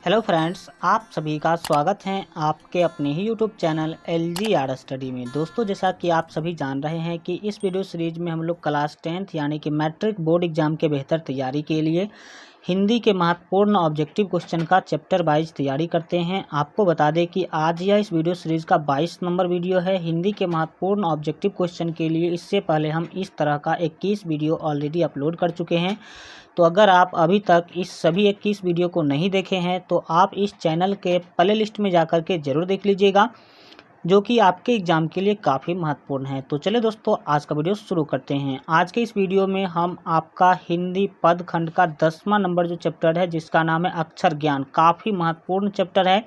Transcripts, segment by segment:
Hello friends, आप सभी का स्वागत है आपके अपने ही यूट्यूब चैनल LGR स्टडी में। दोस्तों, जैसा कि आप सभी जान रहे हैं कि इस वीडियो सीरीज में हम लोग क्लास 10th यानी कि मैट्रिक बोर्ड एग्जाम के बेहतर तैयारी के लिए हिंदी के महत्वपूर्ण ऑब्जेक्टिव क्वेश्चन का चैप्टर वाइज तैयारी करते हैं। आपको बता दें कि आज यह इस वीडियो सीरीज़ का 22 नंबर वीडियो है हिंदी के महत्वपूर्ण ऑब्जेक्टिव क्वेश्चन के लिए। इससे पहले हम इस तरह का 21 वीडियो ऑलरेडी अपलोड कर चुके हैं। तो अगर आप अभी तक इस सभी 21 वीडियो को नहीं देखे हैं तो आप इस चैनल के प्ले लिस्ट में जाकर के ज़रूर देख लीजिएगा, जो कि आपके एग्ज़ाम के लिए काफ़ी महत्वपूर्ण है। तो चलिए दोस्तों, आज का वीडियो शुरू करते हैं। आज के इस वीडियो में हम आपका हिंदी पद खंड का 10वां नंबर जो चैप्टर है, जिसका नाम है अक्षर ज्ञान, काफ़ी महत्वपूर्ण चैप्टर है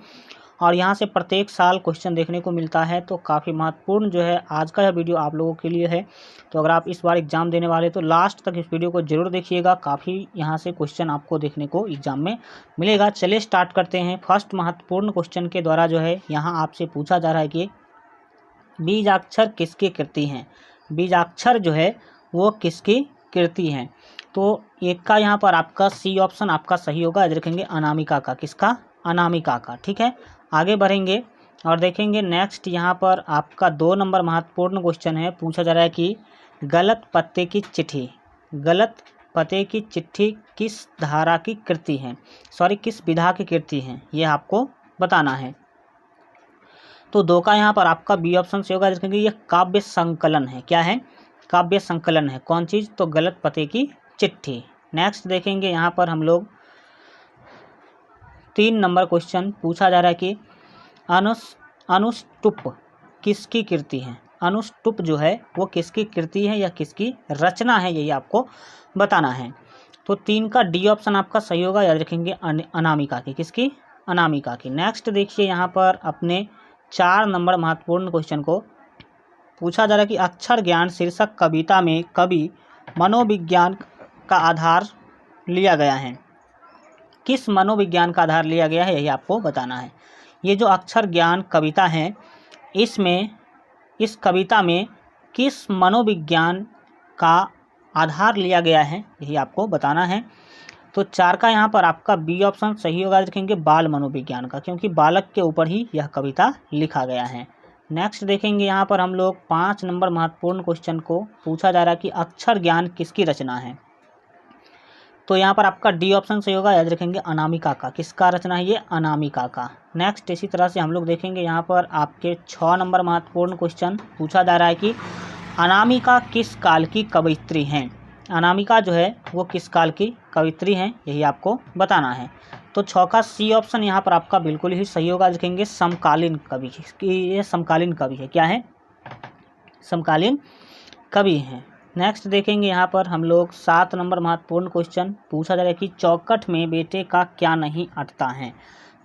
और यहाँ से प्रत्येक साल क्वेश्चन देखने को मिलता है। तो काफ़ी महत्वपूर्ण जो है आज का यह वीडियो आप लोगों के लिए है। तो अगर आप इस बार एग्ज़ाम देने वाले तो लास्ट तक इस वीडियो को जरूर देखिएगा, काफ़ी यहाँ से क्वेश्चन आपको देखने को एग्ज़ाम में मिलेगा। चलिए स्टार्ट करते हैं। फर्स्ट महत्वपूर्ण क्वेश्चन के द्वारा जो है यहाँ आपसे पूछा जा रहा है कि बीजाक्षर किसकी कृति हैं। बीजाक्षर जो है वो किसकी कृति हैं। तो एक का यहाँ पर आपका सी ऑप्शन आपका सही होगा। याद रखेंगे अनामिका का। किसका? अनामिका का। ठीक है, आगे बढ़ेंगे और देखेंगे नेक्स्ट यहाँ पर आपका 2 नंबर महत्वपूर्ण क्वेश्चन है। पूछा जा रहा है कि गलत पते की चिट्ठी, गलत पते की चिट्ठी किस धारा की कृति है, किस विधा की कृति है, ये आपको बताना है। तो 2 का यहाँ पर आपका बी ऑप्शन से होगा, देखेंगे ये काव्य संकलन है। क्या है? काव्य संकलन है। कौन चीज़? तो गलत पते की चिट्ठी। नेक्स्ट देखेंगे यहाँ पर हम लोग 3 नंबर क्वेश्चन पूछा जा रहा है कि अनुष्टुप किसकी कृति है। अनुष्टुप जो है वो किसकी कृति है या किसकी रचना है, यही आपको बताना है। तो 3 का डी ऑप्शन आपका सही होगा। याद रखेंगे अनामिका की। किसकी? अनामिका की। नेक्स्ट देखिए यहाँ पर अपने 4 नंबर महत्वपूर्ण क्वेश्चन को पूछा जा रहा है कि अक्षर ज्ञान शीर्षक कविता में कवि मनोविज्ञान का आधार लिया गया है। किस मनोविज्ञान का आधार लिया गया है, यही आपको बताना है। ये जो अक्षर ज्ञान कविता है, इसमें इस कविता में किस मनोविज्ञान का आधार लिया गया है, यही आपको बताना है। तो 4 का यहाँ पर आपका बी ऑप्शन सही होगा। देखेंगे बाल मनोविज्ञान का, क्योंकि बालक के ऊपर ही यह कविता लिखा गया है। नेक्स्ट देखेंगे यहाँ पर हम लोग 5 नंबर महत्वपूर्ण क्वेश्चन को पूछा जा रहा है कि अक्षर ज्ञान किसकी रचना है। तो यहाँ पर आपका डी ऑप्शन सही होगा। याद रखेंगे अनामिका का। किसका रचना है ये? अनामिका का। नेक्स्ट इसी तरह से हम लोग देखेंगे यहाँ पर आपके 6 नंबर महत्वपूर्ण क्वेश्चन पूछा जा रहा है कि अनामिका किस काल की कवयित्री हैं। अनामिका जो है वो किस काल की कवयित्री हैं, यही आपको बताना है। तो 6 का सी ऑप्शन यहाँ पर आपका बिल्कुल ही सही होगा। देखेंगे समकालीन कवि, ये समकालीन कवि है। क्या है? समकालीन कवि हैं। नेक्स्ट देखेंगे यहाँ पर हम लोग 7 नंबर महत्वपूर्ण क्वेश्चन पूछा जा रहा है कि चौखट में बेटे का क्या नहीं अटता है।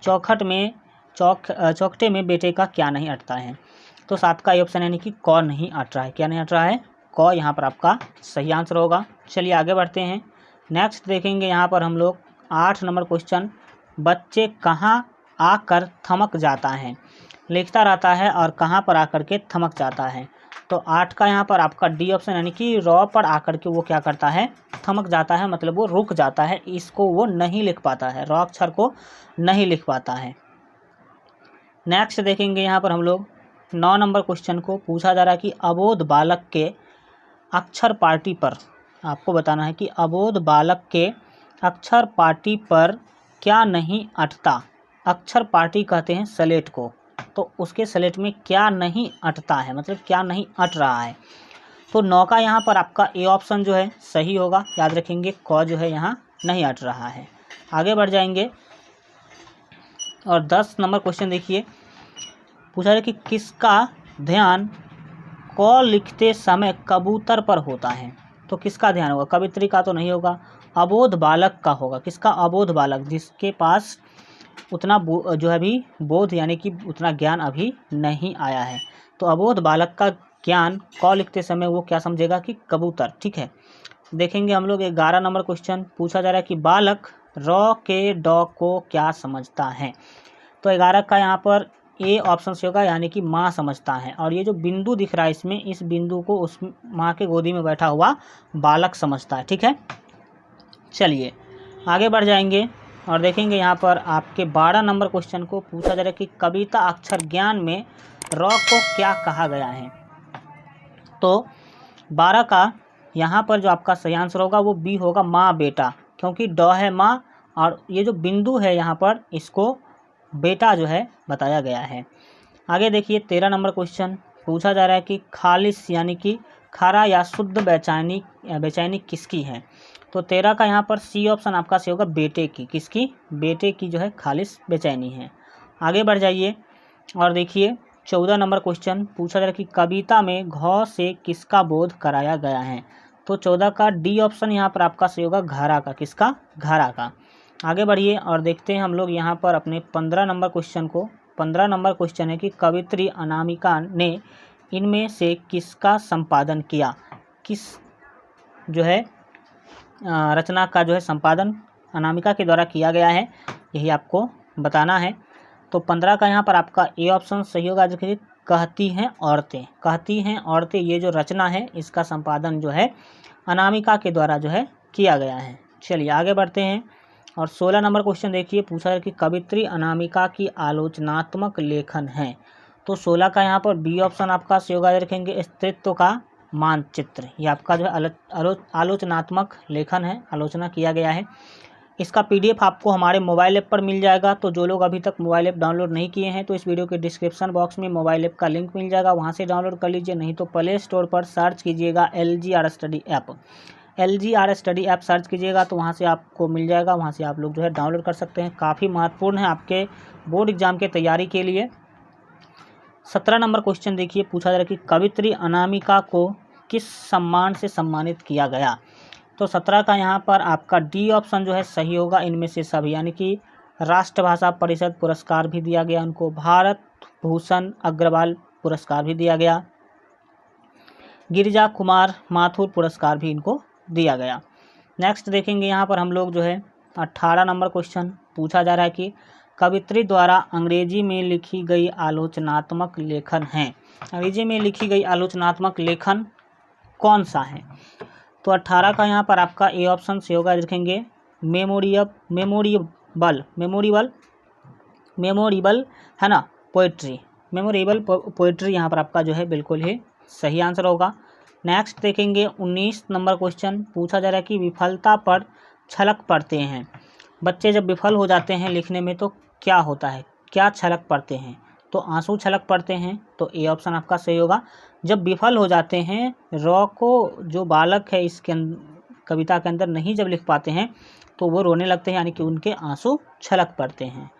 चौखट में चौखटे में बेटे का क्या नहीं अटता है। तो 7 का ऑप्शन यानी कि क नहीं अट रहा है। क्या नहीं अट रहा है? क यहाँ पर आपका सही आंसर होगा। चलिए आगे बढ़ते हैं। नेक्स्ट देखेंगे यहाँ पर हम लोग 8 नंबर क्वेश्चन, बच्चे कहाँ आकर थमक जाता है। लिखता रहता है और कहाँ पर आकर के थमक जाता है। तो 8 का यहाँ पर आपका डी ऑप्शन यानी कि रॉ पर आकर के वो क्या करता है? थमक जाता है, मतलब वो रुक जाता है, इसको वो नहीं लिख पाता है, रॉ अक्षर को नहीं लिख पाता है। नेक्स्ट देखेंगे यहाँ पर हम लोग 9 नंबर क्वेश्चन को पूछा जा रहा है कि अबोध बालक के अक्षर पार्टी पर, आपको बताना है कि अबोध बालक के अक्षर पार्टी पर क्या नहीं अटता। अक्षर पार्टी कहते हैं स्लेट को, तो उसके स्लेट में क्या नहीं अटता है, मतलब क्या नहीं अट रहा है। तो 9 का यहाँ पर आपका ए ऑप्शन जो है सही होगा। याद रखेंगे क जो है यहाँ नहीं अट रहा है। आगे बढ़ जाएंगे और 10 नंबर क्वेश्चन देखिए, पूछा है कि किसका ध्यान क लिखते समय कबूतर पर होता है। तो किसका ध्यान होगा? कवित्री का तो नहीं होगा, अबोध बालक का होगा। किसका? अबोध बालक, जिसके पास उतना जो है अभी बोध यानी कि उतना ज्ञान अभी नहीं आया है। तो अबोध बालक का ज्ञान क लिखते समय वो क्या समझेगा? कि कबूतर। ठीक है, देखेंगे हम लोग 11 नंबर क्वेश्चन पूछा जा रहा है कि बालक र के ड को क्या समझता है। तो 11 का यहाँ पर ए ऑप्शन से होगा, यानी कि माँ समझता है। और ये जो बिंदु दिख रहा है इसमें, इस बिंदु को उस माँ के गोदी में बैठा हुआ बालक समझता है। ठीक है, चलिए आगे बढ़ जाएंगे। और देखेंगे यहाँ पर आपके 12 नंबर क्वेश्चन को पूछा जा रहा है कि कविता अक्षर ज्ञान में र को क्या कहा गया है। तो 12 का यहाँ पर जो आपका सही आंसर होगा वो बी होगा, माँ बेटा, क्योंकि ड है माँ और ये जो बिंदु है यहाँ पर इसको बेटा जो है बताया गया है। आगे देखिए 13 नंबर क्वेश्चन पूछा जा रहा है कि खालिस यानी कि खारा या शुद्ध बेचैनी किसकी है। तो 13 का यहाँ पर सी ऑप्शन आपका सही होगा, बेटे की। किसकी? बेटे की जो है खालिस बेचैनी है। आगे बढ़ जाइए और देखिए 14 नंबर क्वेश्चन पूछा जा रहा है कि कविता में घ से किसका बोध कराया गया है। तो 14 का डी ऑप्शन यहाँ पर आपका सही होगा, घारा का। किसका? घारा का। आगे बढ़िए और देखते हैं हम लोग यहाँ पर अपने 15 नंबर क्वेश्चन को। 15 नंबर क्वेश्चन है कि कवित्री अनामिका ने इनमें से किसका संपादन किया। किस जो है रचना का जो है संपादन अनामिका के द्वारा किया गया है, यही आपको बताना है। तो 15 का यहाँ पर आपका ए ऑप्शन सही होगा। देखिए कहती हैं औरतें, कहती हैं औरतें ये जो रचना है इसका संपादन जो है अनामिका के द्वारा जो है किया गया है। चलिए आगे बढ़ते हैं और 16 नंबर क्वेश्चन देखिए पूछा है कि कवित्री अनामिका की आलोचनात्मक लेखन है। तो 16 का यहाँ पर बी ऑप्शन आपका सही होगा। रखेंगे अस्तित्व का मानचित्र, ये आपका जो है आलोचनात्मक लेखन है, आलोचना किया गया है। इसका पीडीएफ आपको हमारे मोबाइल ऐप पर मिल जाएगा। तो जो लोग अभी तक मोबाइल ऐप डाउनलोड नहीं किए हैं तो इस वीडियो के डिस्क्रिप्शन बॉक्स में मोबाइल ऐप का लिंक मिल जाएगा, वहां से डाउनलोड कर लीजिए। नहीं तो प्ले स्टोर पर सर्च कीजिएगा LGR study app, LGR study app search कीजिएगा तो वहाँ से आपको मिल जाएगा, वहाँ से आप लोग जो है डाउनलोड कर सकते हैं। काफ़ी महत्वपूर्ण है आपके बोर्ड एग्जाम के तैयारी के लिए। 17 नंबर क्वेश्चन देखिए पूछा जा रहा है कि कवित्री अनामिका को किस सम्मान से सम्मानित किया गया। तो 17 का यहाँ पर आपका डी ऑप्शन जो है सही होगा, इनमें से सभी, यानी कि राष्ट्रभाषा परिषद पुरस्कार भी दिया गया उनको, भारत भूषण अग्रवाल पुरस्कार भी दिया गया, गिरिजा कुमार माथुर पुरस्कार भी इनको दिया गया। नेक्स्ट देखेंगे यहाँ पर हम लोग जो है 18 नंबर क्वेश्चन पूछा जा रहा है कि कवित्री द्वारा अंग्रेजी में लिखी गई आलोचनात्मक लेखन है। अंग्रेजी में लिखी गई आलोचनात्मक लेखन कौन सा है। तो 18 का यहाँ पर आपका ए ऑप्शन से होगा। देखेंगे मेमोरेबल है ना, पोइट्री, मेमोरेबल पोइट्री यहाँ पर आपका जो है बिल्कुल ही सही आंसर होगा। नेक्स्ट देखेंगे 19 नंबर क्वेश्चन पूछा जा रहा है कि विफलता पर छलक पड़ते हैं। बच्चे जब विफल हो जाते हैं लिखने में तो क्या होता है, क्या छलक पड़ते हैं। तो आंसू छलक पड़ते हैं, तो ए ऑप्शन आपका सही होगा। जब विफल हो जाते हैं, रॉ को जो बालक है इसके कविता के अंदर नहीं जब लिख पाते हैं तो वो रोने लगते हैं, यानी कि उनके आंसू छलक पड़ते हैं।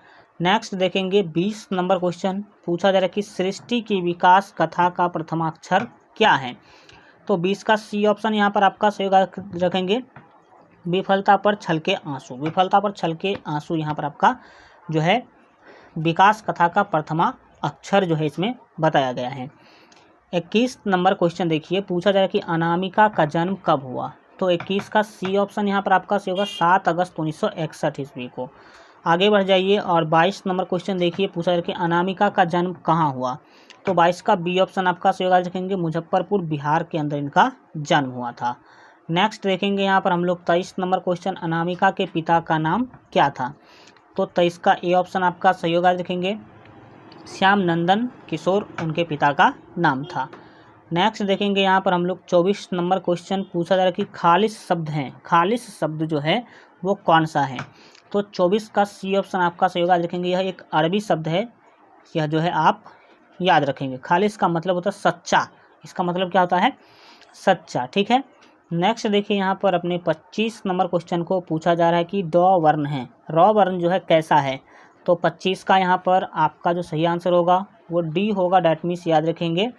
नेक्स्ट देखेंगे 20 नंबर क्वेश्चन पूछा जा रहा है कि सृष्टि की विकास कथा का प्रथमाक्षर क्या है। तो 20 का सी ऑप्शन यहाँ पर आपका सही रखेंगे, विफलता पर छलके आंसू। विफलता पर छलके आंसू यहाँ पर आपका जो है विकास कथा का प्रथमा अक्षर जो है इसमें बताया गया है। 21 नंबर क्वेश्चन देखिए पूछा जा रहा है कि अनामिका का जन्म कब हुआ। तो 21 का सी ऑप्शन यहाँ पर आपका सही होगा, 7 अगस्त 1961 ईस्वी को। आगे बढ़ जाइए और 22 नंबर क्वेश्चन देखिए पूछा जा रहा है कि अनामिका का जन्म कहाँ हुआ। तो 22 का बी ऑप्शन आपका सही होगा। देखेंगे मुजफ्फरपुर बिहार के अंदर इनका जन्म हुआ था। नेक्स्ट देखेंगे यहाँ पर हम लोग 23 नंबर क्वेश्चन, अनामिका के पिता का नाम क्या था। तो 23 का ए ऑप्शन आपका सही होगा। देखेंगे श्याम नंदन किशोर उनके पिता का नाम था। नेक्स्ट देखेंगे यहाँ पर हम लोग 24 नंबर क्वेश्चन पूछा जा रहा है कि खालिस शब्द हैं, खालिस शब्द जो है वो कौन सा है। तो 24 का सी ऑप्शन आपका सही होगा। देखेंगे यह एक अरबी शब्द है, यह जो है आप याद रखेंगे। खालिस का मतलब होता है सच्चा, इसका मतलब क्या होता है, सच्चा, ठीक है। नेक्स्ट देखिए यहाँ पर अपने 25 नंबर क्वेश्चन को पूछा जा रहा है कि ड वर्ण है, र वर्ण जो है कैसा है। तो 25 का यहाँ पर आपका जो सही आंसर होगा वो डी होगा। डैट मीन्स याद रखेंगे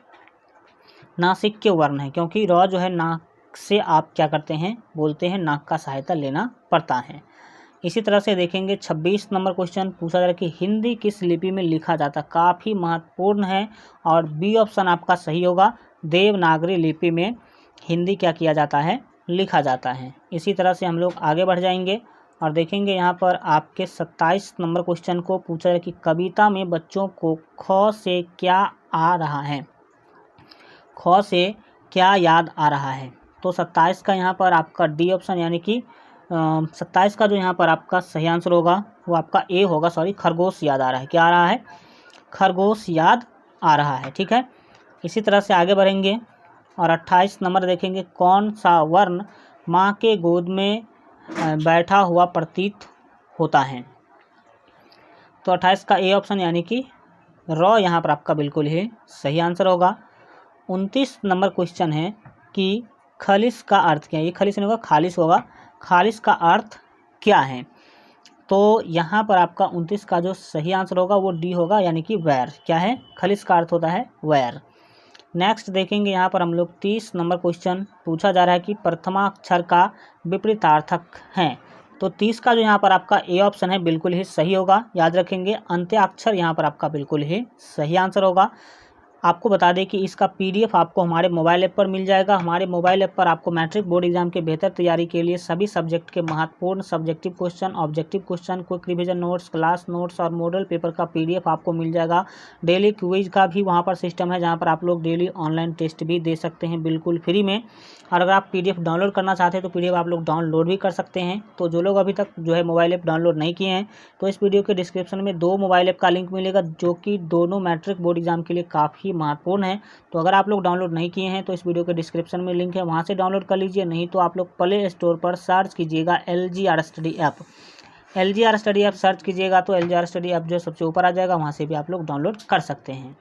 नासिक्य वर्ण है, क्योंकि र जो है नाक से आप क्या करते हैं, बोलते हैं, नाक का सहायता लेना पड़ता है। इसी तरह से देखेंगे 26 नंबर क्वेश्चन पूछा जा रहा है कि हिंदी किस लिपि में लिखा जाता है। काफ़ी महत्वपूर्ण है और बी ऑप्शन आपका सही होगा, देवनागरी लिपि में हिंदी क्या किया जाता है, लिखा जाता है। इसी तरह से हम लोग आगे बढ़ जाएंगे और देखेंगे यहाँ पर आपके 27 नंबर क्वेश्चन को पूछा है कि कविता में बच्चों को ख से क्या आ रहा है, ख से क्या याद आ रहा है। तो 27 का यहाँ पर आपका डी ऑप्शन यानी कि 27 का जो यहाँ पर आपका सही आंसर होगा वो आपका ए होगा। सॉरी, खरगोश याद आ रहा है। क्या आ रहा है? खरगोश याद आ रहा है। ठीक है, इसी तरह से आगे बढ़ेंगे और 28 नंबर देखेंगे, कौन सा वर्ण माँ के गोद में बैठा हुआ प्रतीत होता है? तो 28 का ए ऑप्शन यानी कि र यहाँ पर आपका बिल्कुल ही सही आंसर होगा। 29 नंबर क्वेश्चन है कि खलिस का अर्थ क्या है? ये खलिस नहीं होगा, खालिस होगा। खालिस का अर्थ क्या है? तो यहाँ पर आपका 29 का जो सही आंसर होगा वो डी होगा, यानी कि वैर। क्या है? खलिस का अर्थ होता है वैर। नेक्स्ट देखेंगे यहाँ पर हम लोग 30 नंबर क्वेश्चन पूछा जा रहा है कि प्रथमाक्षर का विपरीतार्थक है। तो 30 का जो यहाँ पर आपका ए ऑप्शन है बिल्कुल ही सही होगा। याद रखेंगे, अंत्याक्षर यहाँ पर आपका बिल्कुल ही सही आंसर होगा। आपको बता दें कि इसका पीडीएफ आपको हमारे मोबाइल ऐप पर मिल जाएगा। हमारे मोबाइल ऐप पर आपको मैट्रिक बोर्ड एग्जाम के बेहतर तैयारी के लिए सभी सब्जेक्ट के महत्वपूर्ण subjective question, objective question, quick revision notes, class notes और मॉडल पेपर का पीडीएफ आपको मिल जाएगा। डेली क्विज का भी वहाँ पर सिस्टम है, जहाँ पर आप लोग डेली ऑनलाइन टेस्ट भी दे सकते हैं बिल्कुल फ्री में। और अगर आप पीडीएफ डाउनलोड करना चाहते हैं तो पीडीएफ आप लोग डाउनलोड भी कर सकते हैं। तो जो लोग अभी तक जो है मोबाइल ऐप डाउनलोड नहीं किए हैं, तो इस वीडियो के डिस्क्रिप्शन में 2 मोबाइल ऐप का लिंक मिलेगा, जो कि दोनों मैट्रिक बोर्ड एग्जाम के लिए काफ़ी महत्वपूर्ण है। तो अगर आप लोग डाउनलोड नहीं किए हैं तो इस वीडियो के डिस्क्रिप्शन में लिंक है, वहाँ से डाउनलोड कर लीजिए। नहीं तो आप लोग प्ले स्टोर पर सर्च कीजिएगा LGR study app. LGR study app search कीजिएगा तो LGR स्टडी ऐप जो सबसे ऊपर आ जाएगा, वहाँ से भी आप लोग डाउनलोड कर सकते हैं।